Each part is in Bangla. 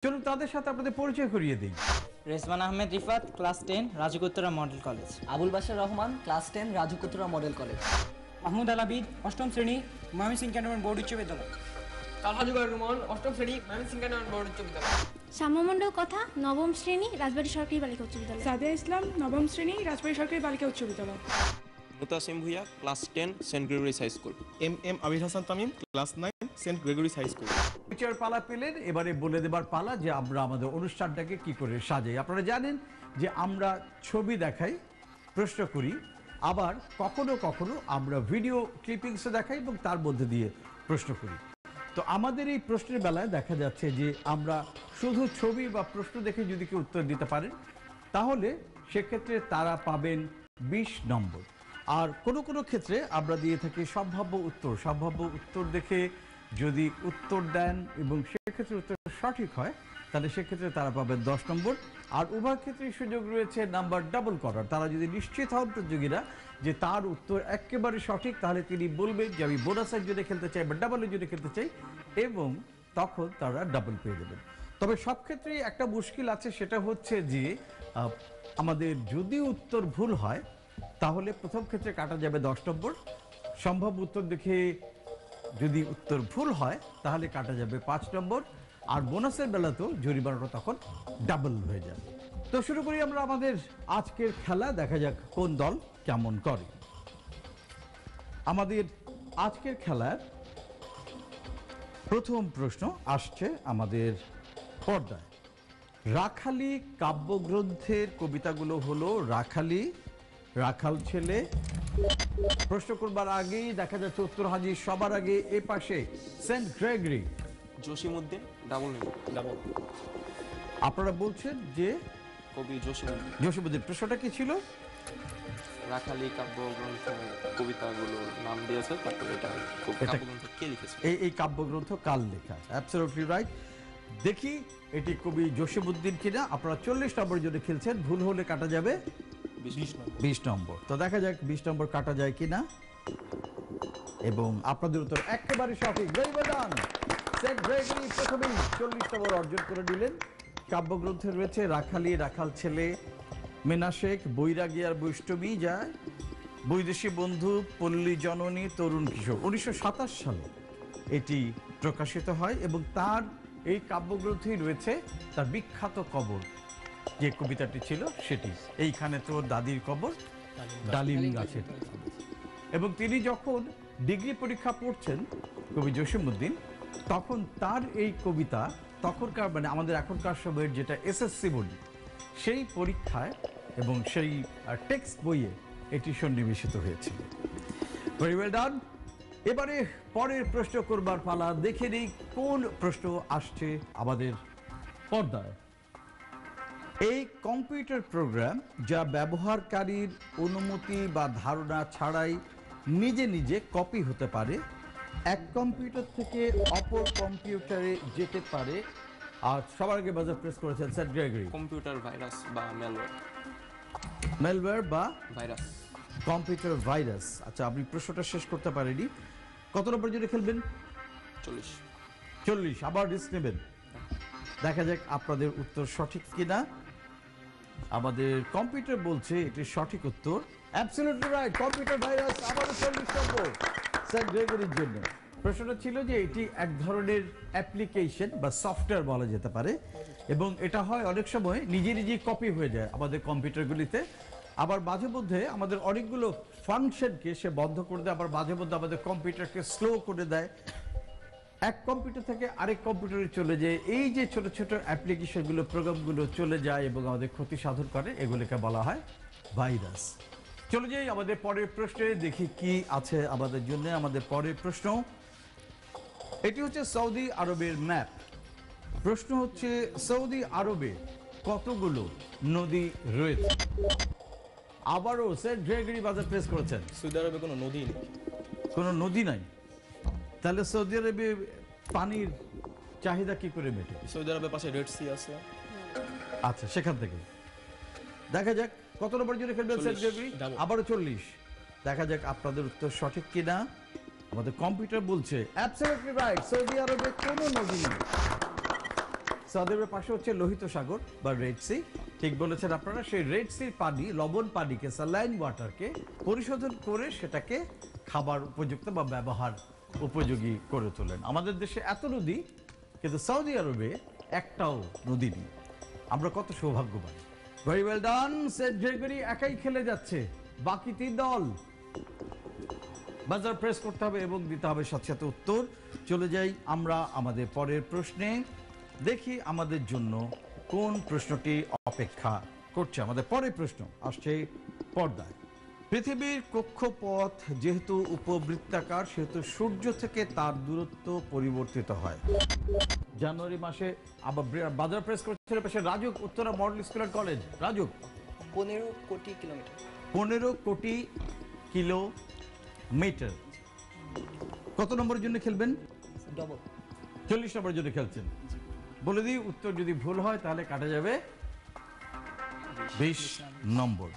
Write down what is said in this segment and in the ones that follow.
চলুন তাদের সাথে আপনাদের পরিচয় করিয়ে দিই। Rezwan Ahmed Rifat, class 10, Rajuk Uttara model college. Abul Bashar Rahman, class 10, Rajuk Uttara model college. Mahmud Alabid, 8ম শ্রেণী, ময়মনসিংহ ক্যান্টনমেন্ট বোর্ড উচ্চ বিদ্যালয়। তালহাজুবর রহমান, 8ম শ্রেণী, ময়মনসিংহ ক্যান্টনমেন্ট বোর্ড উচ্চ বিদ্যালয়। শ্যামমণ্ডল কথা, 9ম শ্রেণী, রাজবাড়ী সরকারি বালিকা উচ্চ বিদ্যালয়। সাদিয়া ইসলাম, 9ম শ্রেণী, রাজবাড়ী সরকারি বালিকা উচ্চ বিদ্যালয়। Mutasim Bhuiyan, class 10, Saint Gregory's High School. M Abir Hasan Tamim, class 9, Saint Gregory's High School. পরিচয়ের পালা পেলেন, এবারে বলে দেবার পালা যে আমরা আমাদের অনুষ্ঠানটাকে কি করে সাজাই। আপনারা জানেন যে আমরা ছবি দেখাই, প্রশ্ন করি, আবার কখনো কখনো আমরা ভিডিও ক্লিপিংসও দেখাই এবং তার মধ্যে দিয়ে প্রশ্ন করি। তো আমাদের এই প্রশ্নের বেলায় দেখা যাচ্ছে যে আমরা শুধু ছবি বা প্রশ্ন দেখে যদি কেউ উত্তর দিতে পারেন তাহলে সেক্ষেত্রে তারা পাবেন 20 নম্বর। আর কোনো কোনো ক্ষেত্রে আমরা দিয়ে থাকি সম্ভাব্য উত্তর দেখে যদি উত্তর দেন এবং সেক্ষেত্রে উত্তর সঠিক হয় তাহলে সেক্ষেত্রে তারা পাবেন 10 নম্বর। আর উভয় ক্ষেত্রেই সুযোগ রয়েছে নাম্বার ডাবল করার। তারা যদি নিশ্চিত হন প্রতিযোগীরা যে তার উত্তর একেবারে সঠিক তাহলে তিনি বলবেন যে আমি বোনাসের জন্য খেলতে চাই বা ডাবলের জন্য খেলতে চাই, এবং তখন তারা ডাবল পেয়ে যাবেন। তবে সব ক্ষেত্রেই একটা মুশকিল আছে, সেটা হচ্ছে যে আমাদের যদি উত্তর ভুল হয় তাহলে প্রথম ক্ষেত্রে কাটা যাবে 10 নম্বর। সম্ভব উত্তর দেখে যদি উত্তর ভুল হয় তাহলে কাটা যাবে 5 নম্বর। আর বোনাসের বেলাতেও জরিমানাটা তখন ডাবল হয়ে যাবে। তো শুরু করি আমরা আমাদের আজকের খেলা, দেখা যাক কোন দল কেমন করে। আমাদের আজকের খেলার প্রথম প্রশ্ন আসছে আমাদের পর্দায়। রাখালি কাব্যগ্রন্থের কবিতাগুলো হলো রাখালি, রাখাল ছেলে। প্রশ্ন করবার আগেই দেখা যাচ্ছে উত্তর হাজির সবার আগে এ পাশে saint Gregory. Jasimuddin, double name, double. আপনারা বলছেন যে কবি জসিমউদ্দিন। প্রশ্নটা কি ছিল? রাখালি কাব্যগ্রন্থ কবিতাগুলো নাম দিয়েছে, তারপরে এটা কাব্যগ্রন্থ কে লিখেছে, এই কাব্যগ্রন্থ কাল লেখা। Absolutely right. দেখি এটি কবি জসিমউদ্দিন কিনা। আপনারা 40 নম্বরের জন্য খেলছেন, ভুল হলে কাটা যাবে 20 নম্বর। তো দেখা যাক 20 নম্বর কাটা যায় কিনা, এবং আপনাদের উত্তর একেবারে সঠিক। Very well done. Saint Gregory প্রথমেই 40 নম্বর অর্জন করে নিলেন। কাব্যগ্রন্থে রয়েছে রাখালি, রাখাল ছেলে, মেনাশেক, বৈরাগী আর বৈষ্ণবী যায়, বৈদেশী বন্ধু, পল্লী জননী, তরুণ কিশোর। 1927 সালে এটি প্রকাশিত হয় এবং তার এই কাব্যগ্রন্থেই রয়েছে তার বিখ্যাত কবর, যে কবিতাটি ছিল সেটি। এইখানে তোর দাদির কবর, ডালিম গাছের। এবং তিনি যখন ডিগ্রি পরীক্ষা পড়ছেন কবি জসিমউদ্দিন, তখন তার এই কবিতা তখনকার মানে আমাদের এখনকার সময়ের যেটা এসএসসি বলি সেই পরীক্ষায় এবং সেই টেক্সট বইয়ে এটি সন্নিবেশিত হয়েছিল। ভেরি ওয়েল ডান। এবারে পরের প্রশ্ন করবার পালা। দেখে নেই কোন প্রশ্ন আসছে আমাদের পর্দায়। এই কম্পিউটার প্রোগ্রাম যা ব্যবহারকারীর অনুমতি বা ধারণা ছাড়াই নিজে নিজে কপি হতে পারে, এক কম্পিউটার থেকে অপর কম্পিউটারে যেতে পারে। আর সবার আগে বাজার প্রেস করেছেন সেন্ট গ্রেগরি। কম্পিউটার ভাইরাস বা ম্যালওয়্যার বা ভাইরাস, কম্পিউটার ভাইরাস। আচ্ছা, আপনি প্রশ্নটা শেষ করতে পারেনি। কত নম্বর জন্য খেলবেন? 40। আবার রিস্ক নেবেন। দেখা যাক আপনাদের উত্তর সঠিক কিনা। আমাদের কম্পিউটার বলছে এটি সঠিক উত্তর। Absolutely right. কম্পিউটার ভাইরাস আবারও 40 নম্বর সেন্ট গ্রেগরির জন্য। প্রশ্নটা ছিল যে এটি এক ধরনের অ্যাপ্লিকেশন বা সফটওয়্যার বলা যেতে পারে, এবং এটা হয় অনেক সময় নিজে নিজেই কপি হয়ে যায় আমাদের কম্পিউটারগুলিতে। আবার মাঝে মধ্যে আমাদের অনেকগুলো ফাংশনকে সে বন্ধ করে দেয়, আবার মাঝে মধ্যে আমাদের কম্পিউটারকে স্লো করে দেয়, এক কম্পিউটার থেকে আরেক কম্পিউটারে চলে যায়। এই যে ছোট ছোট অ্যাপ্লিকেশনগুলো, প্রোগ্রামগুলো চলে যায় এবং আমাদের ক্ষতি সাধন করে, এগুলিকে বলা হয় ভাইরাস। চলে যাই আমাদের পরের প্রশ্নে, দেখি কি আছে আমাদের জন্য। আমাদের পরের প্রশ্ন এটি হচ্ছে সৌদি আরবের ম্যাপ। প্রশ্ন হচ্ছে সৌদি আরবে কতগুলো নদী রয়েছে? আবারও সেন্ট গ্রেগরি বাজার প্রেস করেছেন। সৌদি আরবে কোনো নদী নেই। কোনো নদী নাই? তাহলে সৌদি আরবে পানির চাহিদা কি করে মেটে? সৌদি আরবের পাশে রেড সি আছে। আচ্ছা, সেখান থেকে দেখা যাক কত নম্বর জন্য খেলবেন সেন্ট গ্রেগরি। আবারও 40। দেখা যাক আপনাদের উত্তর সঠিক কিনা। আমাদের কম্পিউটার বলছে অ্যাবসলিউটলি রাইট, সৌদি আরবে কোনো নদী নেই। সৌদি আরবের পাশে হচ্ছে লোহিত সাগর বা রেড সি। ঠিক বলেছেন আপনারা, সেই রেড সির পানি, লবণ পানিকে, স্যালাইন ওয়াটারকে পরিশোধন করে সেটাকে খাবার উপযুক্ত বা ব্যবহার উপযোগী করে তোলেন। আমাদের দেশে এত নদী, কিন্তু সৌদি আরবে একটাও নদী নেই। আমরা কত সৌভাগ্যবান। Very well done Saint Gregory, একাই খেলে যাচ্ছে, বাকি 3 দল। বাজার প্রেস করতে হবে এবং দিতে হবে সাথে সাথে উত্তর। চলে যাই আমরা আমাদের পরের প্রশ্নে। দেখি আমাদের জন্য কোন প্রশ্নটি অপেক্ষা করছে। আমাদের পরের প্রশ্ন আসছে পর্দায়। পৃথিবীর কক্ষপথ যেহেতু উপবৃত্তাকার, সেহেতু সূর্য থেকে তার দূরত্ব পরিবর্তিত হয়। জানুয়ারি মাসে আবার বাজার প্রেস করছিল পাশে RAJUK, Uttara model school and college. RAJUK, 15 কোটি কিলোমিটার। 15 কোটি কিলোমিটার। কত নম্বরের জন্য খেলবেন? ডবল। 40 নম্বরের জন্য খেলছেন। বলে দিই, উত্তর যদি ভুল হয় তাহলে কাটা যাবে 20 নম্বর।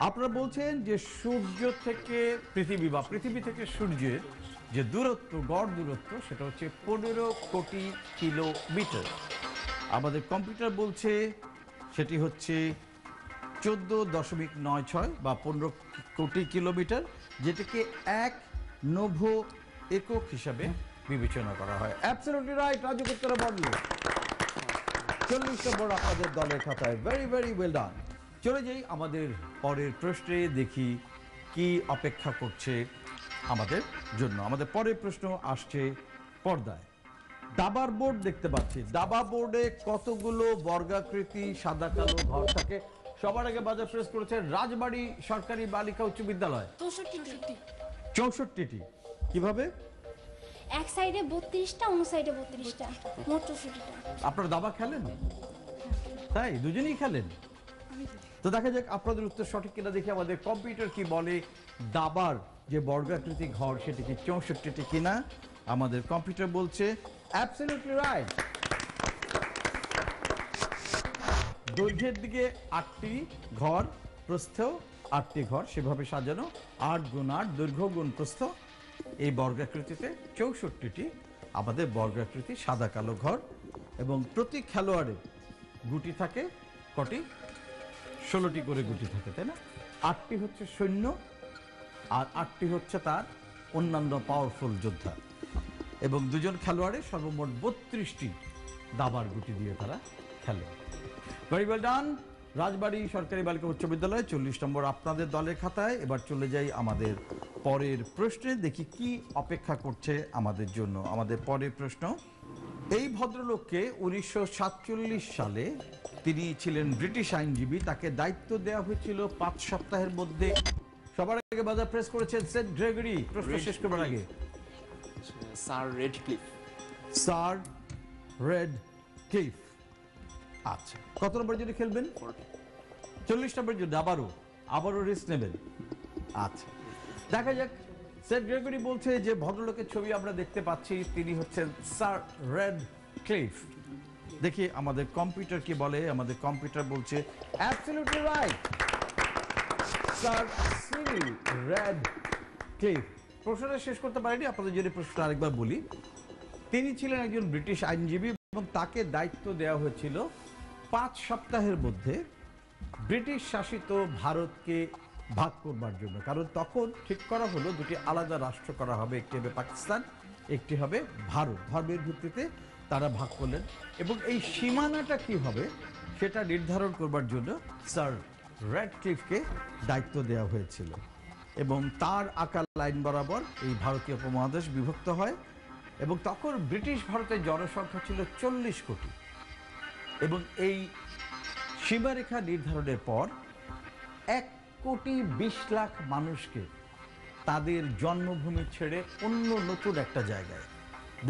আপনারা বলছেন যে সূর্য থেকে পৃথিবী বা পৃথিবী থেকে সূর্যের যে দূরত্ব, গড় দূরত্ব, সেটা হচ্ছে 15 কোটি কিলোমিটার। আমাদের কম্পিউটার বলছে সেটি হচ্ছে 14.96 বা 15 কোটি কিলোমিটার, যেটাকে 1 নভো একক হিসাবে বিবেচনা করা হয়। Absolutely right, Raju Uttara model. 40 নম্বর আপনাদের দলের খাতায়। ভেরি ভেরি ওয়েল ডান। চলে যাই আমাদের পরের প্রশ্নে, দেখি কি অপেক্ষা করছে আমাদের জন্য। আমাদের পরের প্রশ্ন আসছে পর্দায়। দাবার বোর্ড দেখতে পাচ্ছি। দাবা বোর্ডে কতগুলো বর্গাকৃতি সাদা কালো ঘর থাকে? সবার আগে বাজার প্রেস করেছে রাজবাড়ী সরকারি বালিকা উচ্চ বিদ্যালয়। 64টি। 64টি। কিভাবে? এক সাইডে 32টা, অন্য সাইডে 32টা, মোট 64টা। আপনারা দাবা খেলেন? তাই দুজনেই খেলেন? তো দেখা যাক আপনাদের উত্তর সঠিক কিনা দেখি আমাদের কম্পিউটার কি বলে। দাবার যে বর্গাকৃতি ঘর সেটি কি 64টি কিনা? আমাদের কম্পিউটার বলছে অ্যাবসলিউটলি রাইট। দৈর্ঘ্যের দিকে 8টি ঘর, প্রস্থেও 8টি ঘর, সেভাবে সাজানো। 8 গুণ 8, দৈর্ঘ্য গুণ প্রস্থ। এই বর্গাকৃতিতে 64টি আমাদের বর্গাকৃতি সাদা কালো ঘর। এবং প্রতি খেলোয়াড়ের গুটি থাকে কটি? 16টি করে গুটি থাকে, তাই না? 8টি হচ্ছে সৈন্য আর 8টি হচ্ছে তার অন্যান্য পাওয়ারফুল যোদ্ধা। এবং দুজন খেলোয়াড়ের সর্বমোট 32টি দাবার গুটি দিয়ে তারা খেলে। Very well done. রাজবাড়ী সরকারি বালিকা উচ্চ বিদ্যালয় 40 নম্বর আপনাদের দলের খাতায়। এবার চলে যাই আমাদের পরের প্রশ্নে, দেখি কি অপেক্ষা করছে আমাদের জন্য। আমাদের পরের প্রশ্ন, এই ভদ্রলোককে 1947 সালে, তিনি ছিলেন ব্রিটিশ আইনজীবী, তাকে দায়িত্ব দেওয়া হয়েছিল 5 সপ্তাহের মধ্যে। সবার আগে বাজার প্রেস করেছেন সেন্ট গ্রেগরি। প্রশ্ন শেষ করবার আগে sir Radcliffe. Sir red cliff. আচ্ছা, কত নম্বর জন্য খেলবেন? 40 নম্বর জন্য। আবারও রিস্ক নেবেন? আচ্ছা, দেখা যাক। সেন্ট গ্রেগরি বলছে যে ভদ্রলোকের ছবি আমরা দেখতে পাচ্ছি, তিনি হচ্ছেন স্যার রেড ক্লিফ। দেখি আমাদের কম্পিউটার কি বলে। আমাদের কম্পিউটার বলছে absolutely right, sir Cyril red cliff. প্রশ্নটা শেষ করতে পারিনি, আপনাদের যদি প্রশ্নটা আরেকবার বলি। তিনি ছিলেন একজন ব্রিটিশ আইনজীবী এবং তাকে দায়িত্ব দেওয়া হয়েছিল 5 সপ্তাহের মধ্যে ব্রিটিশ শাসিত ভারতকে ভাগ করবার জন্য। কারণ তখন ঠিক করা হলো দুটি আলাদা রাষ্ট্র করা হবে, একটি হবে পাকিস্তান, একটি হবে ভারত। ধর্মের ভিত্তিতে তারা ভাগ করলেন এবং এই সীমানাটা কি হবে সেটা নির্ধারণ করবার জন্য স্যার র্যাডক্লিফকে দায়িত্ব দেওয়া হয়েছিল। এবং তার আঁকা লাইন বরাবর এই ভারতীয় উপমহাদেশ বিভক্ত হয়। এবং তখন ব্রিটিশ ভারতের জনসংখ্যা ছিল 40 কোটি। এবং এই সীমারেখা নির্ধারণের পর 1,20,00,000 মানুষকে তাদের জন্মভূমি ছেড়ে অন্য নতুন একটা জায়গায়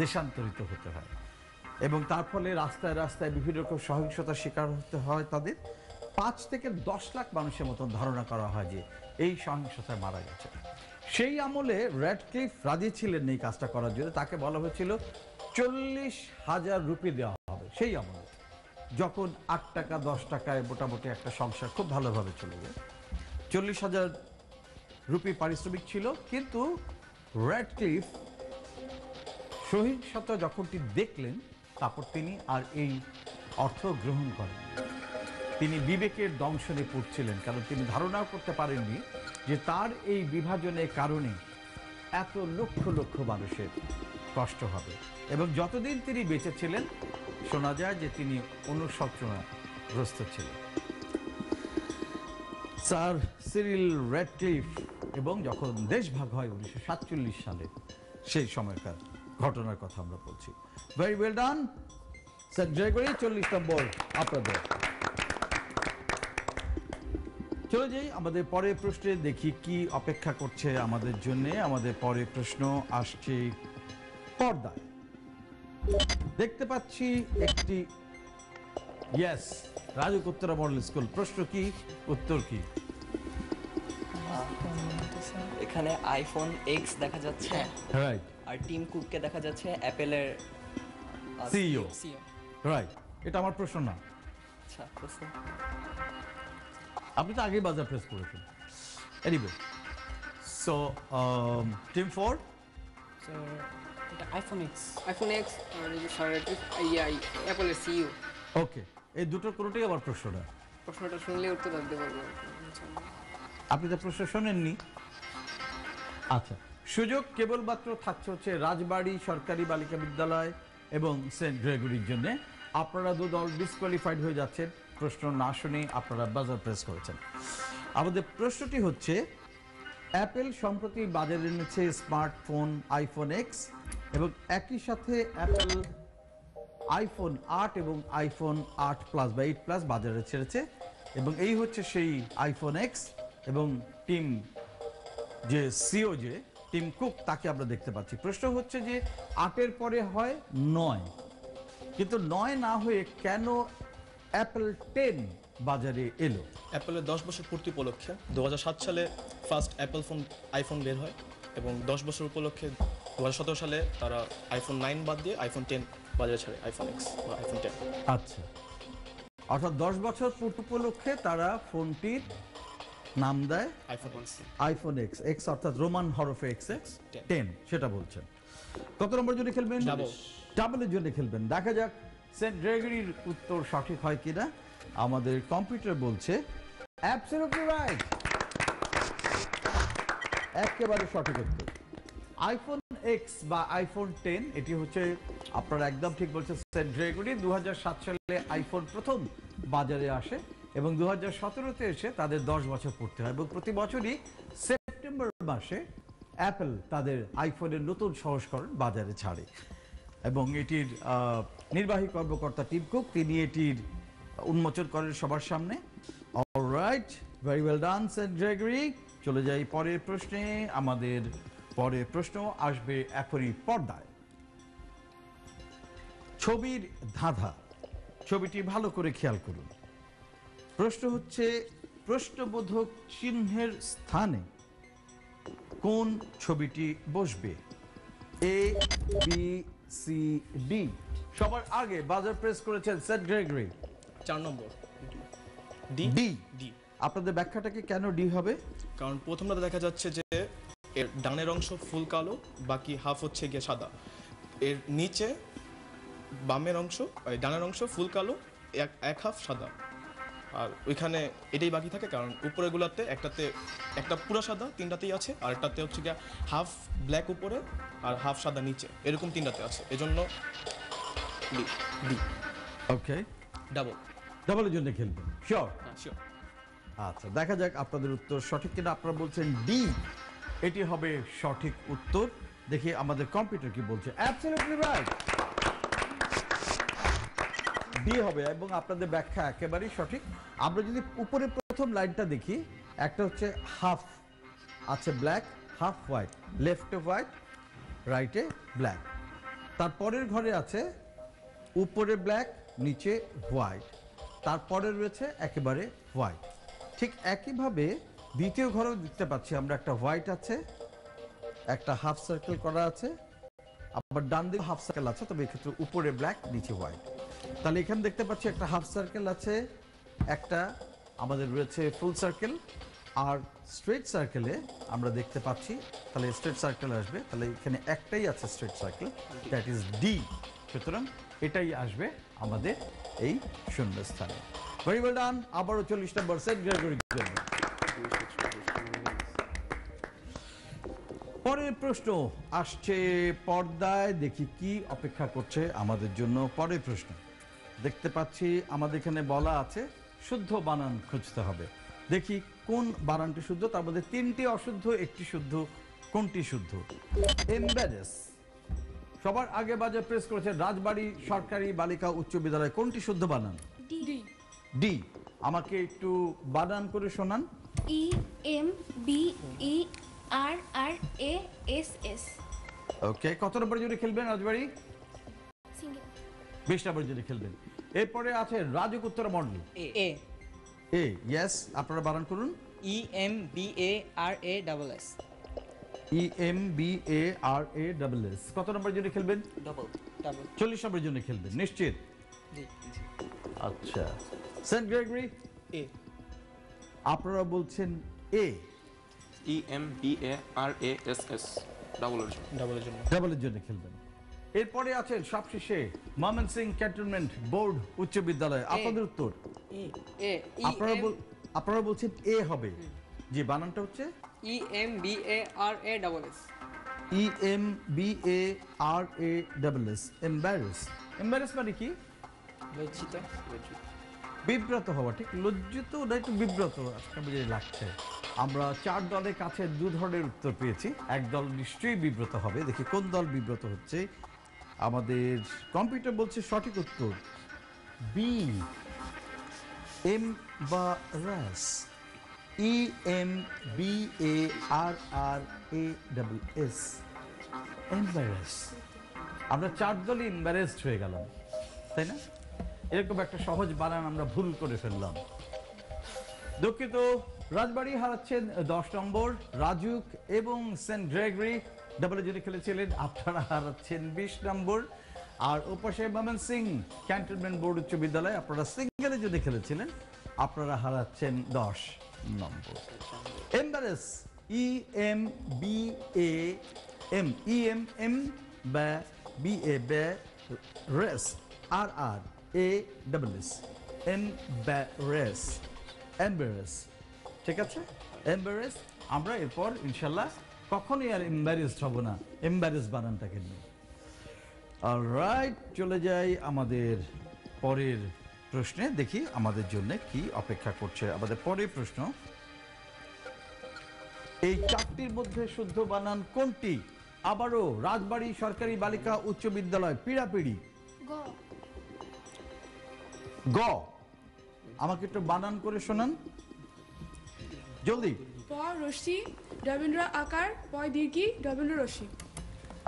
দেশান্তরিত হতে হয়। এবং তার ফলে রাস্তায় রাস্তায় বিভিন্ন রকম সহিংসতার শিকার হতে হয় তাদের। 5 থেকে 10 লাখ মানুষের মতন ধারণা করা হয় যে এই সহিংসতায় মারা গেছে। সেই আমলে র্যাডক্লিফ রাজি ছিলেন এই কাজটা করার জন্য। তাকে বলা হয়েছিল 40,000 রুপি দেওয়া হবে সেই আমলে, যখন 8 টাকা 10 টাকায় মোটামুটি একটা সংসার খুব ভালোভাবে চলে যায়। 40,000 রুপি পারিশ্রমিক ছিল। কিন্তু র্যাডক্লিফ সহিংসতা যখন তিনি দেখলেন, তারপর তিনি আর এই অর্থ গ্রহণ করেন। তিনি বিবেকের দংশনে পড়ছিলেন, কারণ তিনি ধারণাও করতে পারেননি যে তার এই বিভাজনের কারণে এত লক্ষ লক্ষ মানুষের কষ্ট হবে। এবং যতদিন তিনি বেঁচে ছিলেন শোনা যায় যে তিনি অনুশোচনাগ্রস্ত ছিলেন। স্যার সিরিল র্যাডক্লিফ, এবং যখন দেশ ভাগ হয় 1947 সালে, সেই সময়কার ঘটনার কথা আমরা বলছি। Very well done Saint Gregory, 40 নম্বর আপনাদের। চলে যাই আমাদের পরের প্রশ্নে, দেখি কি অপেক্ষা করছে আমাদের জন্য। আমাদের পরের প্রশ্ন আসছে পর্দায়। দেখতে পাচ্ছি একটি ইয়েস রাজকোত্তরা মডেল স্কুল। প্রশ্ন কি, উত্তর কি? এখানে আইফোন এক্স দেখা যাচ্ছে, রাইট। আর টিম কুককে দেখা যাচ্ছে অ্যাপেলের সিইও, রাইট। এটা আমার প্রশ্ন না, আচ্ছা প্রশ্ন। আপনি তো আগেই বাজার প্রেস করেছেন। এনিওয়ে, সো টিম 4 So, এটা আইফোন এক্স। আইফোন এক্স আর অ্যাপলের সিইও। ওকে, এই দুটোর কোনোটাই আমার প্রশ্ন না। প্রশ্নটা শুনলে উত্তর দিতে পারবো। আপনি তো প্রশ্ন শোনেননি। আচ্ছা, সুযোগ কেবলমাত্র থাকছে হচ্ছে রাজবাড়ী সরকারি বালিকা বিদ্যালয় এবং সেন্ট গ্রেগরির জন্য। আপনারা দু দল ডিসকোয়ালিফাইড হয়ে যাচ্ছেন প্রশ্ন না শুনে, আপনারা বাজার প্রেস করেছেন। আমাদের প্রশ্নটি হচ্ছে, অ্যাপেল সম্প্রতি বাজারে এনেছে স্মার্টফোন আইফোন এক্স, এবং একই সাথে অ্যাপেল আইফোন 8 এবং আইফোন 8 প্লাস বা 8 প্লাস বাজারে ছেড়েছে, এবং এই হচ্ছে সেই আইফোন এক্স। এবং টিম যে সিও, যে টিম কুক, তাকে আমরা দেখতে পাচ্ছি। প্রশ্ন হচ্ছে যে 8-এর পরে হয় 9, কিন্তু 9 না হয়ে কেন অ্যাপেল 10 বাজারে এলো? অ্যাপেলের 10 বছর পূর্তি উপলক্ষে 2007 সালে ফার্স্ট অ্যাপেল ফোন আইফোন বের হয়, এবং 10 বছর উপলক্ষে 2017 সালে তারা আইফোন 9 বাদ দিয়ে আইফোন 10 বাজারে ছাড়ে, আইফোন এক্স বা আইফোন 10। আচ্ছা, অর্থাৎ 10 বছর পূর্তি উপলক্ষে তারা ফোনটির নাম দেয় iPhone x. IPhone x, x অর্থাৎ রোমান হরফে এক্স, 10 সেটা বলছেন। কত নম্বর জন্য খেলবেন? ডাবলের জন্য খেলবেন। দেখা যাক সেন্ট গ্রেগরির উত্তর সঠিক হয় কিনা। আমাদের কম্পিউটার বলছে অ্যাবসলিউটলি রাইট, একেবারে সঠিক উত্তর। আইফোন এক্স বা আইফোন 10, এটি হচ্ছে, আপনারা একদম ঠিক বলছেন, সেন্ট গ্রেগরি 2007 সালে আইফোন প্রথম বাজারে আসে, এবং 2017-তে এসে তাদের 10 বছর পূর্তি হয়। এবং প্রতি বছরই সেপ্টেম্বর মাসে অ্যাপেল তাদের আইফোনের নতুন সংস্করণ বাজারে ছাড়ে, এবং এটির নির্বাহী কর্মকর্তা টিম কুক, তিনি এটির উন্মোচন করেন সবার সামনে। Alright, very well done Saint Gregory. চলে যাই পরের প্রশ্নে। আমাদের পরের প্রশ্ন আসবে এখনই পর্দায়। ছবির ধাঁধা, ছবিটি ভালো করে খেয়াল করুন। প্রশ্ন হচ্ছে, প্রশ্নবোধক চিহ্নের স্থানে কোন ছবিটি বসবে? A, B, C, D. সবার আগে বাজার প্রেস করেছেন সেন্ট গ্রেগরি। 4 নম্বর ডি। ডি। আপনাদের ব্যাখ্যাটাকে কেন ডি হবে? কারণ প্রথমটাতে দেখা যাচ্ছে যে এর ডানের অংশ ফুল কালো, বাকি হাফ হচ্ছে গিয়ে সাদা। এর নিচে বামের অংশ, ডানের অংশ ফুল কালো, এক হাফ সাদা, আর ওইখানে এটাই বাকি থাকে। কারণ উপরেগুলোতে একটা পুরো সাদা, 3টাতেই আছে, আর একটাতে হচ্ছে গিয়ে হাফ ব্ল্যাক উপরে আর হাফ সাদা নিচে, এরকম 3টাতে আছে, এজন্য ডি। ডি। ওকে, ডাবল। ডাবলের জন্য খেলবেন শিওর? হ্যাঁ শিওর। আচ্ছা, দেখা যাক আপনাদের উত্তর সঠিক কিনা। আপনারা বলছেন ডি, এটি হবে সঠিক উত্তর। দেখি আমাদের কম্পিউটার কি বলছে। অ্যাবসলিউটলি রাইট, ডি হবে, এবং আপনাদের ব্যাখ্যা একেবারেই সঠিক। আমরা যদি উপরে প্রথম লাইনটা দেখি, একটা হচ্ছে হাফ আছে ব্ল্যাক, হাফ হোয়াইট, লেফটে হোয়াইট, রাইটে ব্ল্যাক। তারপরের ঘরে আছে উপরে ব্ল্যাক, নিচে হোয়াইট, তারপরে রয়েছে একেবারে হোয়াইট। ঠিক একইভাবে দ্বিতীয় ঘরেও দেখতে পাচ্ছি আমরা, একটা হোয়াইট আছে, একটা হাফ সার্কেল করা আছে, আবার ডান দিকে হাফ সার্কেল আছে, তবে এক্ষেত্রে উপরে ব্ল্যাক, নিচে হোয়াইট। তাহলে এখানে দেখতে পাচ্ছি একটা হাফ সার্কেল আছে, একটা আমাদের রয়েছে ফুল সার্কেল, আর স্ট্রেট সার্কেলে আমরা দেখতে পাচ্ছি, তাহলে স্ট্রেট সার্কেল আসবে, তাহলে এখানে একটাই আছে straight circle, that is D. সুতরাং এটাই আসবে আমাদের এই শূন্যস্থানে। Very well done. আবারও 40 নম্বর সেন্ট গ্রেগরির জন্য। পরের প্রশ্ন আসছে পর্দায়, দেখি কি অপেক্ষা করছে আমাদের জন্য। পরের প্রশ্ন দেখতে পাচ্ছি আমাদের এখানে বলা আছে শুদ্ধ বানান খুঁজতে হবে। দেখি কোন বানানটি শুদ্ধ, তার মধ্যে 3টি অশুদ্ধ, 1টি শুদ্ধ। কোনটি শুদ্ধ? এমব্যারেস। সবার আগে বাজে প্রেস করেছে রাজবাড়ী সরকারি বালিকা উচ্চ বিদ্যালয়। কোনটি শুদ্ধ বানান? ডি। ডি। আমাকে একটু বানান করে শোনান। EMBARRASS। ওকে, কত নম্বর জুড়ে খেলবেন রাজবাড়ী? সিঙ্গেল। 20 নম্বর জুড়ে খেলবেন। এরপরে আছে রাজুক উত্তর মন্ডল। এ এ, ইয়েস, আপনারা বানান করুন। EMBARASS। EMBARASS। কত নম্বর জুড়ে খেলবেন? ডবল। 40 নম্বর জন্য খেলবেন নিশ্চিত? জি। আচ্ছা, সেন্ট গ্রেগরি এ। আপনারা বলছেন এ। EMBARASS ডাবলের জন্য। ডাবলের জন্য। ডাবলের জন্য খেলবেন। এরপরে আছেন সবশেষে ময়মনসিংহ ক্যান্টনমেন্ট বোর্ড উচ্চ বিদ্যালয়। আপনাদের উত্তর? এ। আপনারা বলছেন এ হবে। যে বানানটা হচ্ছে EMBARASS। EMBARASS। এম্বারেস। এম্বারেস মানে কি? লজ্জিত। বিব্রত হওয়া, ঠিক। লজ্জিত না, একটু বিব্রত আজকে বুঝে লাগছে। আমরা 4 দলের কাছে 2 ধরনের উত্তর পেয়েছি। এক দল নিশ্চয়ই বিব্রত হবে। দেখি কোন দল বিব্রত হচ্ছে। আমাদের কম্পিউটার বলছে সঠিক উত্তর বি, এমবারাস। EMBARRASS। এম্বারাস। আমরা 4 দলই এম্বারেসড হয়ে গেলাম, তাই না? এরকম একটা সহজ বানান আমরা ভুল করে ফেললাম। দুঃখিত। রাজবাড়ী হারাচ্ছেন 10 নম্বর, রাজুক এবং সেন্ট গ্রেগরি ডাবলে যদি খেলেছিলেন আপনারা হারাচ্ছেন 20 নম্বর। আর ওপাশে ময়মনসিংহ ক্যান্টনমেন্ট বোর্ড উচ্চ বিদ্যালয় আপনারা সিঙ্গেলে যদি খেলেছিলেন আপনারা হারাচ্ছেন 10 নম্বর। এম্বারেস, EMBAM বা BARAS এম্বারেস। এম্বারেস, ঠিক আছে? এম্বারেস। আমরা এরপর ইনশাল্লাহ কখনোই আর এম্বারেসড হব না এম্বারেস বানানটাকে নিয়ে। অলরাইট, চলে যাই আমাদের পরের প্রশ্নে। দেখি আমাদের জন্য কি অপেক্ষা করছে। আমাদের পরের প্রশ্ন, এই 4টির মধ্যে শুদ্ধ বানান কোনটি? আবারও রাজবাড়ী সরকারি বালিকা উচ্চ বিদ্যালয়, পিড়াপিড়ি। গ। গ। আমাকে একটু বানান করে শোনান জলদি। প রশ্মি ডবেন্দ্র আকার পয় দীর্ঘি ডবেন্দ্র রশ্মি।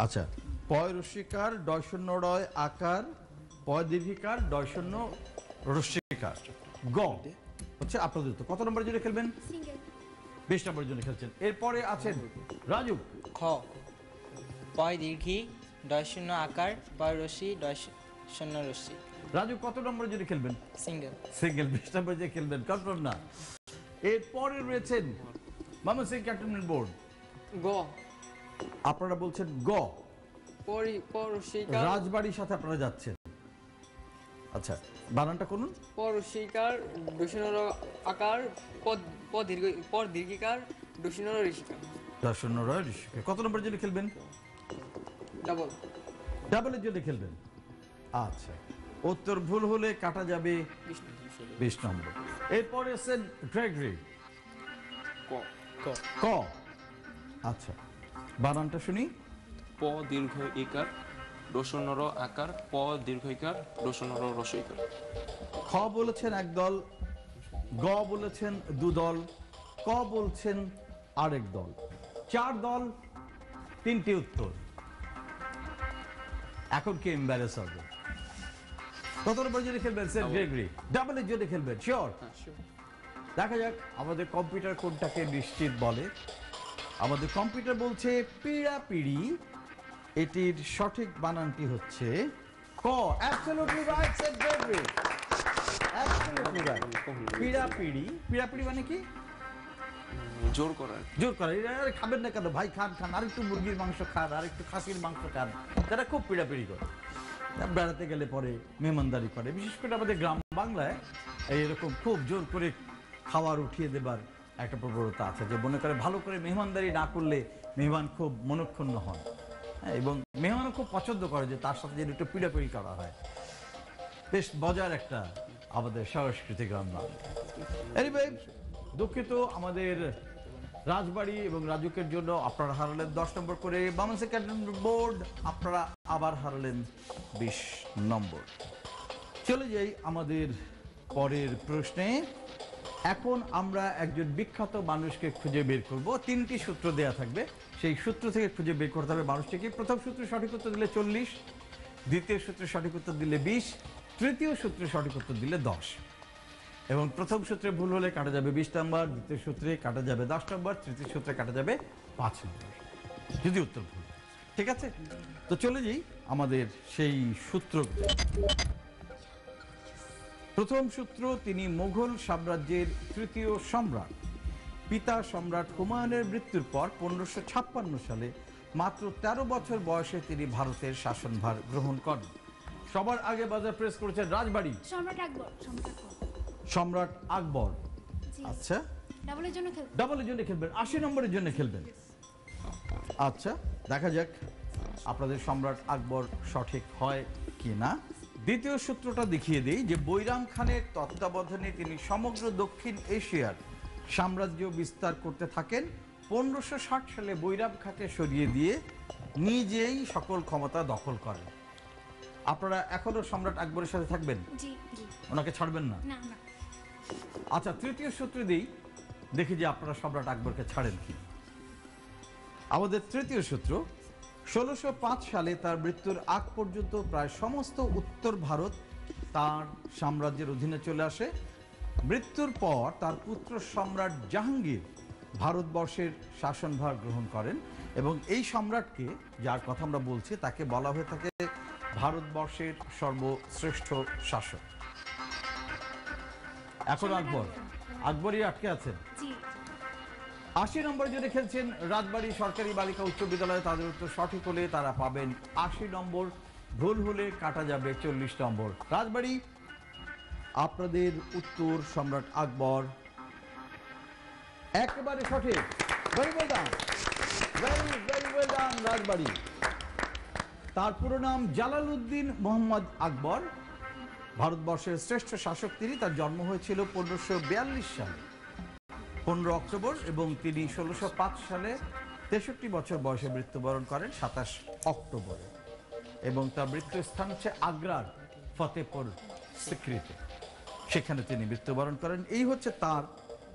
আচ্ছা, পয় রস্যিকার ডয় শূন্য রয় আকার, পয় দীর্ঘিকার ডয় শূন্য রস্যিকার। গ হচ্ছে আপনাদের উত্তর। কত নম্বরের জন্য খেলবেন? সিঙ্গেল। 20 নম্বরের জন্য খেলছেন। এরপরে আছেন রাজু। খ পয় দীর্ঘি ডয় শূন্য আকার পয় রশ্মি ডয় শূন্য রশ্মি। রাজু কত নম্বরের জন্য খেলবেন? সিঙ্গেল। সিঙ্গেল। 20 নম্বরের জন্য খেলবেন, কনফার্ম না? এরপরে রয়েছেন ময়মনসিংহ ক্যান্টনমেন্ট বোর্ড। গ। আপনারা বলছেন গ। পরশিকার। রাজবাড়ির সাথে আপনারা যাচ্ছেন। আচ্ছা, বানানটা করুন। পরশিকার দশনর আকার পর দীর্ঘিকার দশনর ঋষিকার। ডয় শূন্য রয় ঋষিকে। কত নম্বরের জন্য খেলবেন? ডাবল। ডাবলের জন্য খেলবেন। আচ্ছা, উত্তর ভুল হলে কাটা যাবে 20 নম্বর। এরপরে সেন্ট গ্রেগরি। ক। ক। আচ্ছা, বানানটা শুনি। প দীর্ঘ ইকার রসুনর আকার প দীর্ঘ ইকার রসুনর রসইকার। খ বলেছেন এক দল, গ বলেছেন 2 দল, ক বলছেন আরেক দল। 4 দল, 3টি উত্তর। এখন কি এম্বারেস হবে? কত নম্বর জন্য খেলবেন? Saint Gregory. ডাবলের জন্য খেলবেন, শিওর? দেখা যাক আমাদের কম্পিউটার কোনটাকে নিশ্চিত বলে। আমাদের কম্পিউটার বলছে পিড়াপিড়ি। এটির সঠিক বানানটি হচ্ছে ক। Absolutely right, Saint Gregory. Absolutely right. পিড়াপিড়ি। পিড়াপিড়ি মানে কি? জোর করার। জোর করে। আরে খাবেন না কেন ভাই? খান খান, আরেকটু মুরগির মাংস খান, আরেকটু খাসির মাংস খান। তারা খুব পিড়াপিড়ি করে। বেড়াতে গেলে পরে মেহমানদারি করে, বিশেষ করে আমাদের গ্রাম বাংলায় এইরকম খুব জোর করে খাবার উঠিয়ে দেবার একটা প্রবণতা আছে, যে মনে করে ভালো করে মেহমানদারি না করলে মেহমান খুব মনক্ষুণ্ণ হন, হ্যাঁ, এবং মেহমানও খুব পছন্দ করে যে তার সাথে যেন একটু পিড়াপিড়ি করা হয়। বেশ মজার একটা আমাদের সাংস্কৃতিক রান্না। এনিওয়ে, দুঃখিত আমাদের রাজবাড়ি এবং রাজুকের জন্য আপনারা হারালেন 10 নম্বর করে। বামনসি ক্যান্টনমেন্ট বোর্ড আপনারা আবার হারালেন 20 নম্বর। চলে যাই আমাদের পরের প্রশ্নে। এখন আমরা একজন বিখ্যাত মানুষকে খুঁজে বের করব। 3টি সূত্র দেয়া থাকবে, সেই সূত্র থেকে খুঁজে বের করতে হবে মানুষটিকে। প্রথম সূত্রে সঠিক উত্তর দিলে 40, দ্বিতীয় সূত্রে সঠিক উত্তর দিলে 20, তৃতীয় সূত্রে সঠিক উত্তর দিলে 10। এবং প্রথম সূত্রে ভুল হলে কাটা যাবে 20 নম্বর, দ্বিতীয় সূত্রে কাটা যাবে 10 নম্বর, তৃতীয় সূত্রে কাটা যাবে 5 নম্বর যদি উত্তর ভুল। ঠিক আছে, তো চলে যাই আমাদের সেই সূত্র। প্রথম সূত্র, তিনি মুঘল সাম্রাজ্যের তৃতীয় সম্রাট। পিতা সম্রাট হুমায়ুনের মৃত্যুর পর 1556 সালে মাত্র 13 বছর বয়সে তিনি ভারতের শাসনভার গ্রহণ করেন। সবার আগে বাজার প্রেস করেছেন রাজবাড়ি। সম্রাট আকবর। সম্রাট আকবর। জি। আচ্ছা, ডাবলের জন্য খেলবো। ডাবলের জন্য খেলবেন, 80 নম্বরের জন্য খেলবেন। আচ্ছা, দেখা যাক আপনাদের সম্রাট আকবর সঠিক হয় কি না। দ্বিতীয় সূত্রটা দেখিয়ে দিই, যে বৈরাম খানের তত্ত্বাবধানে তিনি সমগ্র দক্ষিণ এশিয়ার সাম্রাজ্য বিস্তার করতে থাকেন। 1560 সালে বৈরাম খানকে সরিয়ে দিয়ে নিজেই সকল ক্ষমতা দখল করেন। আপনারা এখনো সম্রাট আকবরের সাথে থাকবেন? জি জি। ওনাকে ছাড়বেন না? না না। আচ্ছা, তৃতীয় সূত্র দিই, দেখি যে আপনারা সম্রাট আকবরকে ছাড়েন কি। আমাদের তৃতীয় সূত্র, 1605 সালে তার মৃত্যুর আগ পর্যন্ত প্রায় সমস্ত উত্তর ভারত তার সাম্রাজ্যের অধীনে চলে আসে। মৃত্যুর পর তার পুত্র সম্রাট জাহাঙ্গীর ভারতবর্ষের শাসনভার গ্রহণ করেন, এবং এই সম্রাটকে, যার কথা আমরা বলছি, তাকে বলা হয়ে থাকে ভারতবর্ষের সর্বশ্রেষ্ঠ শাসক। এখন আকবরই আটকে আছেন। জি। 80 নম্বর জন্য খেলছেন রাজবাড়ী সরকারি বালিকা উচ্চ বিদ্যালয়ে। তাদের উত্তর সঠিক হলে তারা পাবেন 80 নম্বর, ভুল হলে কাটা যাবে 40 নম্বর। রাজবাড়ী, আপনাদের উত্তর সম্রাট আকবর একেবারে সঠিক। Very well done, very well done Rajbari. তার পুরো নাম জালালউদ্দিন মোহাম্মদ আকবর, ভারতবর্ষের শ্রেষ্ঠ শাসক তিনি। তার জন্ম হয়েছিল 1542 সালে 15 অক্টোবর, এবং তিনি 1605 সালে 63 বছর বয়সে মৃত্যুবরণ করেন 27 অক্টোবরে, এবং তার মৃত্যুস্থান হচ্ছে আগ্রার ফতেপুর সিক্রিতে, সেখানে তিনি মৃত্যুবরণ করেন। এই হচ্ছে তার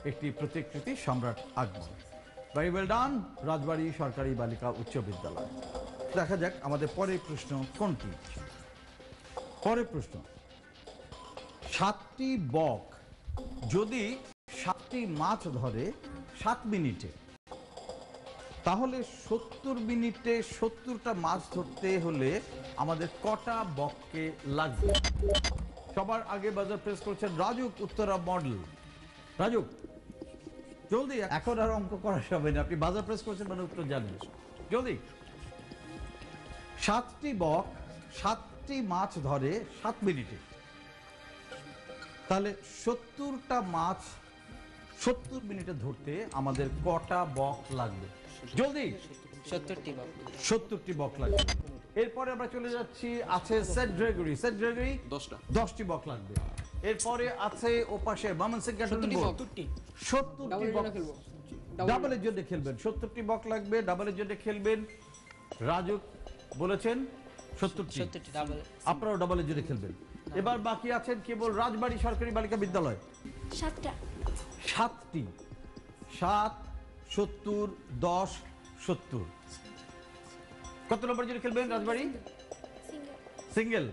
একটি প্রতিকৃতি, সম্রাট আকবর। ভেরি ওয়েল ডান রাজবাড়ী সরকারি বালিকা উচ্চ বিদ্যালয়। দেখা যাক আমাদের পরের প্রশ্ন কোনটি। পরের প্রশ্ন, 7টি বক যদি 7টি মাছ ধরে 7 মিনিটে, তাহলে 70 মিনিটে 70টা মাছ ধরতে হলে আমাদের কটা বককে লাগবে? সবার আগে বাজার প্রেস করছেন রাজুক, উত্তরা মডেল। রাজুক, জলদি, এখন আর অঙ্ক করা হবে না, আপনি বাজার প্রেস করছেন মানে উত্তর জানেন, জলদি। 7টি বক 7টি মাছ ধরে 7 মিনিটে, তাহলে 70টা মাছ 70 মিনিটে ধরতে আমাদের কটা বক লাগবে? জলদি। 70টি বক। 70টি বক লাগবে। এরপরে আমরা চলে যাচ্ছি, আছে সেন্ট গ্রেগরি। সেন্ট গ্রেগরি 10টি বক লাগবে। এরপরে আছে ওপাশে বামনসিং ক্যান্টনমেন্ট বোর্ড 70টি বক। ডাবলের জন্য খেলবেন, 70টি বক লাগবে, ডাবলের জন্য খেলবেন। রাজু বলেছেন 70টি, ডাবল। আপনারাও ডাবলের জন্য খেলবেন। এবার বাকি আছেন কেবল রাজবাড়ী সরকারি বালিকা বিদ্যালয়। 7টা। 7টি, 7, 70, 10, 70। কত নম্বর জন্য খেলবেন রাজবাড়ী? সিঙ্গেল।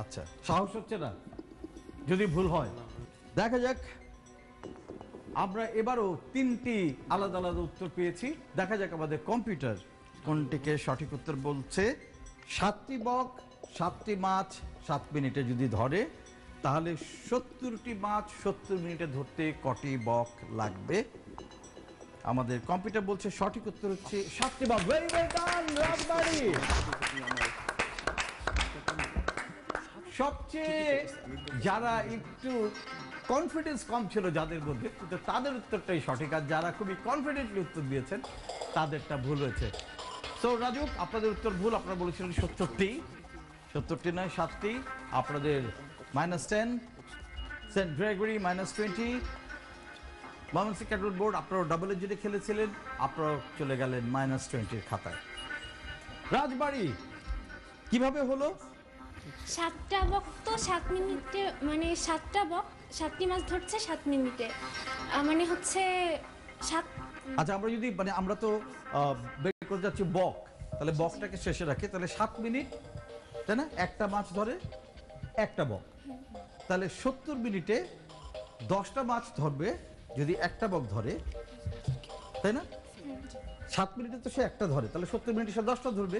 আচ্ছা, সাহস হচ্ছে না যদি ভুল হয়। দেখা যাক, আমরা এবারও 3টি আলাদা আলাদা উত্তর পেয়েছি। দেখা যাক আমাদের কম্পিউটার কোনটিকে সঠিক উত্তর বলছে। 7টি বক 7টি মাছ 7 মিনিটে যদি ধরে, তাহলে 70টি মাছ 70 মিনিটে ধরতে কটি বক লাগবে? আমাদের কম্পিউটার বলছে সঠিক উত্তর হচ্ছে 7টি বক। ভেরি ওয়েল ডান রাজবাড়ী। সবচেয়ে যারা একটু কনফিডেন্স কম ছিল যাদের মধ্যে, কিন্তু তাদের উত্তরটাই সঠিক, আর যারা খুবই কনফিডেন্টলি উত্তর দিয়েছেন তাদেরটা ভুল হয়েছে। সো রাজু, আপনাদের উত্তর ভুল। আপনারা বলেছিলেন 70টি, 70টি নয় 7টি। আপনাদের -10, saint Gregory -20, Mymensingh cantonment board আপনারা ডাবলের জন্য খেলেছিলেন, আপনারাও চলে গেলেন -20-র খাতায়। রাজবাড়ি কিভাবে হলো? 7টা বক তো 7 মিনিটে, মানে 7টা বক 7টি মাছ ধরছে 7 মিনিটে, মানে হচ্ছে 7। আচ্ছা, আমরা যদি মানে আমরা তো বের করে যাচ্ছি বক, তাহলে বকটাকে শেষে রাখি, তাহলে 7 মিনিট, তাই না? একটা মাছ ধরে একটা বক, তাহলে 70 মিনিটে 10টা মাছ ধরবে যদি একটা বক ধরে, তাই না? 7 মিনিটে তো সে একটা ধরে, তাহলে 70 মিনিটে সে 10টা ধরবে।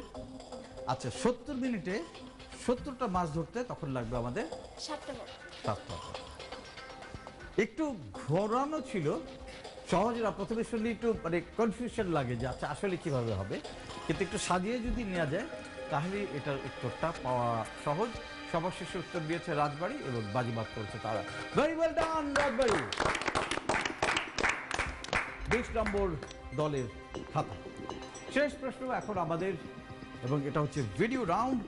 আচ্ছা, 70 মিনিটে 70টা মাছ ধরতে তখন লাগবে আমাদের 7টা বক। 7টা। একটু ঘোরানো ছিল, সহজে না, প্রথমে শুনলে একটু মানে কনফিউশন লাগে যে আচ্ছা আসলে কিভাবে হবে, কিন্তু একটু সাজিয়ে যদি নেওয়া যায় তাহলে এটার উত্তরটা পাওয়া সহজ। সবার শেষে উত্তর দিয়েছে রাজবাড়ি এবং বাজিবাদ করেছে তারা। ভেরি ওয়েল ডান রাজবাড়ি। 20 নম্বর দলের খাতা। শেষ প্রশ্ন এখন আমাদের, এবং এটা হচ্ছে ভিডিও রাউন্ড।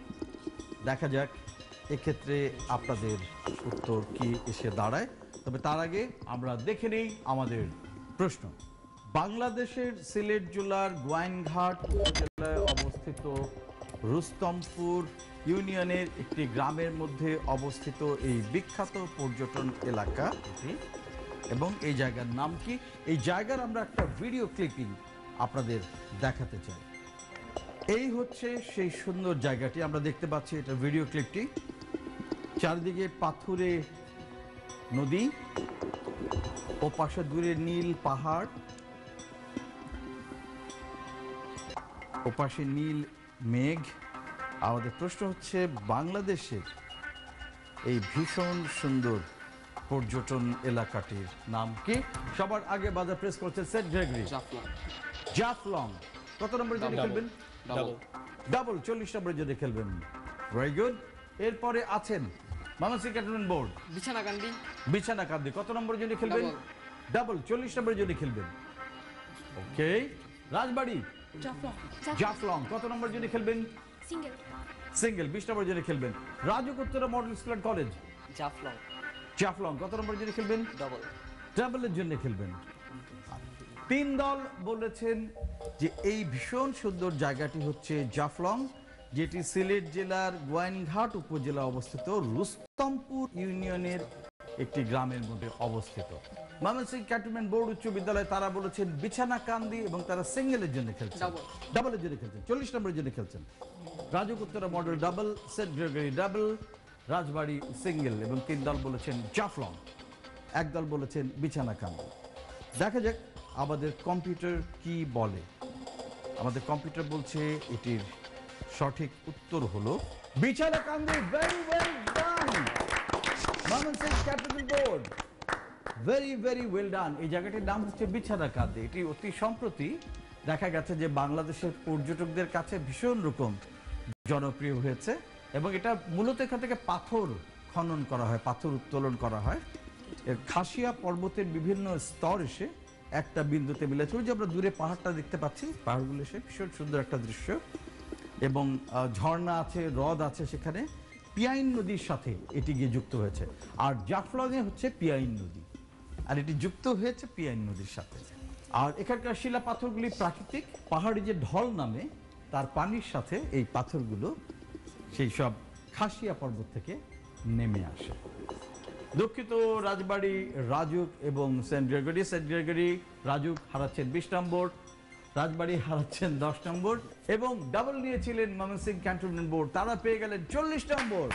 দেখা যাক এক্ষেত্রে আপনাদের উত্তর কি এসে দাঁড়ায়। তবে তার আগে আমরা দেখে নেই আমাদের প্রশ্ন। বাংলাদেশের সিলেট জেলার গোয়াইনঘাট উপজেলায় অবস্থিত রুস্তমপুর ইউনিয়নের একটি গ্রামের মধ্যে অবস্থিত এই বিখ্যাত পর্যটন এলাকা এটি, এবং এই জায়গার নাম কি? এই জায়গার আমরা একটা ভিডিও ক্লিপিং আপনাদের দেখাতে চাই। এই হচ্ছে সেই সুন্দর জায়গাটি, আমরা দেখতে পাচ্ছি এটা ভিডিও ক্লিপটি। চারিদিকে পাথুরে নদী, ও পাশে দূরে নীল পাহাড়, ও পাশে নীল মেঘ। আমাদের প্রশ্ন হচ্ছে বাংলাদেশের এই ভীষণ সুন্দর পর্যটন এলাকাটির নাম কি? সবার আগে বাজার প্রেস করছে সেন্ট গ্রেগরি। জাফলং। কত নম্বরের জন্য খেলবেন? ডাবল। 40 নম্বরের জন্য খেলবেন। Very good. এরপরে আছেন ময়মনসিংহ ক্যান্টনমেন্ট বোর্ড। বিছানাকান্দি। কত নম্বরের জন্য খেলবেন? ডাবল। 40 নম্বরের জন্য খেলবেন। ওকে। রাজবাড়ি। জাফলং। কত নম্বরের জন্য খেলবেন? সিঙ্গেল। সিঙ্গেল। 20 নম্বরের জন্য খেলবেন। RAJUK Uttara model school and college. Jaflong. Jaflong. কত নম্বরের জন্য খেলবেন? ডবল। ডাবলের জন্য খেলবেন। 3 দল বলেছেন যে এই ভীষণ সুন্দর জায়গাটি হচ্ছে জাফলং, যেটি সিলেট জেলার গোয়াইনঘাট উপজেলা অবস্থিত রুস্তমপুর ইউনিয়নের একটি গ্রামের মধ্যে অবস্থিত। ময়মনসিংহ ক্যান্টনমেন্ট বোর্ড উচ্চ বিদ্যালয় তারা বলেছেন বিছানাকান্দি, এবং তারা সিঙ্গেলের জন্য খেলছেন, ডাবলের জন্য খেলছেন, 40 নম্বরের জন্য খেলছেন। Rajuk Uttara model double, Saint Gregory double, Rajbari single, এবং 3 দল বলেছেন জাফলং, 1 দল বলেছেন বিছানাকান্দি। দেখা যাক আমাদের কম্পিউটার কি বলে। আমাদের কম্পিউটার বলছে এটির সঠিক উত্তর হলো বিছানাকান্দি। ভেরি ওয়েল ডান Mymensingh cantonment board, very very well ডান। এই জায়গাটির নাম হচ্ছে বিছানাকান্দি। এটি অতি সম্প্রতি দেখা গেছে যে বাংলাদেশের পর্যটকদের কাছে ভীষণ রকম জনপ্রিয় হয়েছে, এবং এটা মূলত এখান থেকে পাথর খনন করা হয়, পাথর উত্তোলন করা হয়। এর খাসিয়া পর্বতের বিভিন্ন স্তর এসে একটা বিন্দুতে মিলেছে। ওই যে আমরা দূরে পাহাড়টা দেখতে পাচ্ছি, পাহাড়গুলো এসে ভীষণ সুন্দর একটা দৃশ্য, এবং ঝর্ণা আছে, হ্রদ আছে সেখানে। পিয়াইন নদীর সাথে এটি গিয়ে যুক্ত হয়েছে, আর জাফলংয়ে হচ্ছে পিয়াইন নদী, আর এটি যুক্ত হয়েছে পিয়াইন নদীর সাথে। আর এখানকার শিলা পাথরগুলি প্রাকৃতিক, পাহাড়ি যে ঢল নামে তার পানির সাথে এই পাথরগুলো সেই সব খাসিয়া পর্বত থেকে নেমে আসে। দুঃখিত রাজবাড়ি, রাজুক এবং Saint Gregory. Saint Gregory Rajuk হারাচ্ছেন 20 নম্বর, রাজবাড়ি হারাচ্ছেন 10 নম্বর, এবং ডাবল নিয়েছিলেন ময়মনসিংহ ক্যান্টনমেন্ট বোর্ড, তারা পেয়ে গেলেন 40 নম্বর।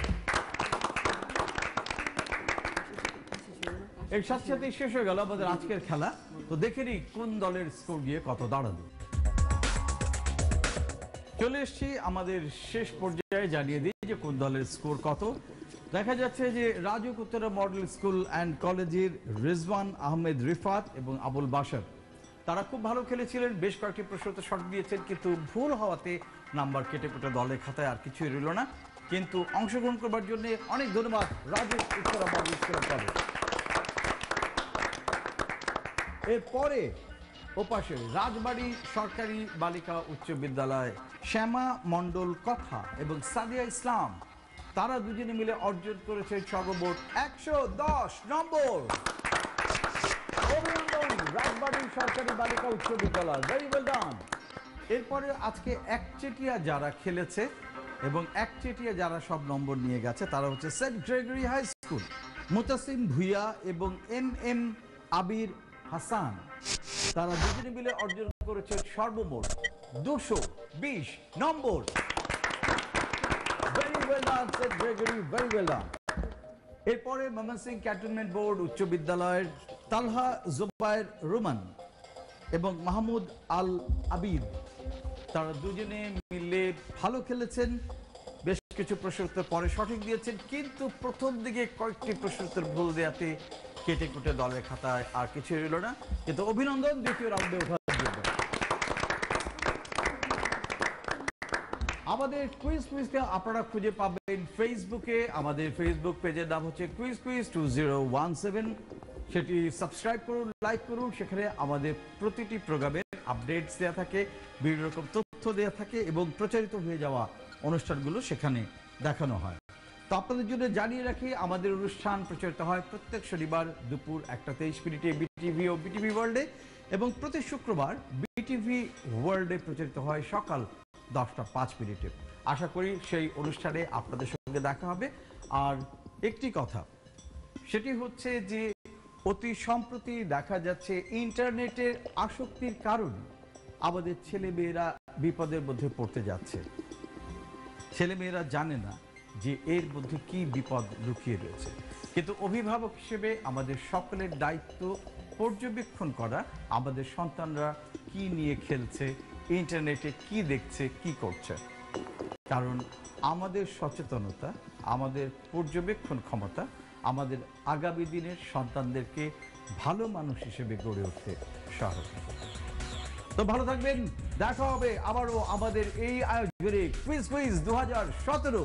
এর সাথে সাথে শেষ হয়ে গেল আমাদের আজকের খেলা। তো দেখে নিই কোন দলের স্কোর গিয়ে কত দাঁড়ালো। চলে এসছি আমাদের শেষ পর্যায়ে, জানিয়ে দিই যে কোন দলের স্কোর কত। দেখা যাচ্ছে যে RAJUK Uttara model school and কলেজের রিজওয়ান আহমেদ রিফাত এবং আবুল বাশার, তারা খুব ভালো খেলেছিলেন, বেশ কয়েকটি প্রশ্নতে শর্ট দিয়েছেন, কিন্তু ভুল হওয়াতে নাম্বার কেটে কুটে দলের খাতায় আর কিছুই রইল না। কিন্তু অংশগ্রহণ করবার জন্য অনেক ধন্যবাদ Rajesh Uttara public school college. এরপরে ওপাশে রাজবাড়ী সরকারি বালিকা উচ্চ বিদ্যালয় শ্যামা মণ্ডল কথা এবং সাদিয়া ইসলাম, তারা দুজনে মিলে অর্জন করেছে সর্বমোট 110 নম্বর। অভিনন্দন রাজবাড়ী সরকারি বালিকা উচ্চ বিদ্যালয়, ভেরি ওয়েল ডান। এরপরে আজকে একচেটিয়া যারা খেলেছে এবং একচেটিয়া যারা সব নম্বর নিয়ে গেছে তারা হচ্ছে saint Gregory high school, Mutasim Bhuiyan এবং এম আবির হাসান, তারা দুজনে মিলে অর্জন করেছে সর্বমোট 220 নম্বর। Very well done Saint Gregory, very well done. এরপরে ময়মনসিংহ ক্যান্টনমেন্ট বোর্ড উচ্চ বিদ্যালয়ের তালহা জুবায়ের রুমান এবং মাহমুদ আল আবিদ, তারা দুজনে মিলে ভালো খেলেছেন। বেশ কিছু প্রশ্ন উত্তর পরে সঠিক দিয়েছেন, কিন্তু প্রথম দিকে কয়েকটি প্রশ্ন উত্তর ভুল দেওয়াতে কেটে কুটে দলের খাতায় আর কিছু রইল না, কিন্তু অভিনন্দন দ্বিতীয় রাউন্ডে ওঠার জন্য। আমাদের কুইজকে আপনারা খুঁজে পাবেন ফেসবুকে, আমাদের ফেসবুক পেজের নাম হচ্ছে কুইজ 2017। সেটি সাবস্ক্রাইব করুন, লাইক করুন, সেখানে আমাদের প্রতিটি প্রোগ্রামের আপডেটস দেওয়া থাকে, বিভিন্ন রকম তথ্য দেওয়া থাকে এবং প্রচারিত হয়ে যাওয়া অনুষ্ঠানগুলো সেখানে দেখানো হয়। তো আপনাদের জন্য জানিয়ে রাখি, আমাদের অনুষ্ঠান প্রচারিত হয় প্রত্যেক শনিবার দুপুর 1:23 বিটিভি ও বিটিভি ওয়ার্ল্ডে, এবং প্রতি শুক্রবার বিটিভি ওয়ার্ল্ডে প্রচারিত হয় সকাল 10:05। আশা করি সেই অনুষ্ঠানে আপনাদের সঙ্গে দেখা হবে। আর একটি কথা, সেটি হচ্ছে যে অতি সম্প্রতি দেখা যাচ্ছে ইন্টারনেটের আসক্তির কারণে আমাদের ছেলেমেয়েরা বিপদের মধ্যে পড়তে যাচ্ছে। ছেলেমেয়েরা জানে না যে এর মধ্যে কি বিপদ লুকিয়ে রয়েছে, কিন্তু অভিভাবক হিসেবে আমাদের সকলের দায়িত্ব পর্যবেক্ষণ করা, আমাদের সন্তানরা কি নিয়ে খেলছে, ইন্টারনেটে কি দেখছে, কি করছে। কারণ আমাদের সচেতনতা, আমাদের পর্যবেক্ষণ ক্ষমতা আমাদের আগামী দিনের সন্তানদেরকে ভালো মানুষ হিসেবে গড়ে উঠতে সহায়তা করবে। তো ভালো থাকবেন, দেখা হবে আবারও আমাদের এই আয়োজনে কুইজ 2017।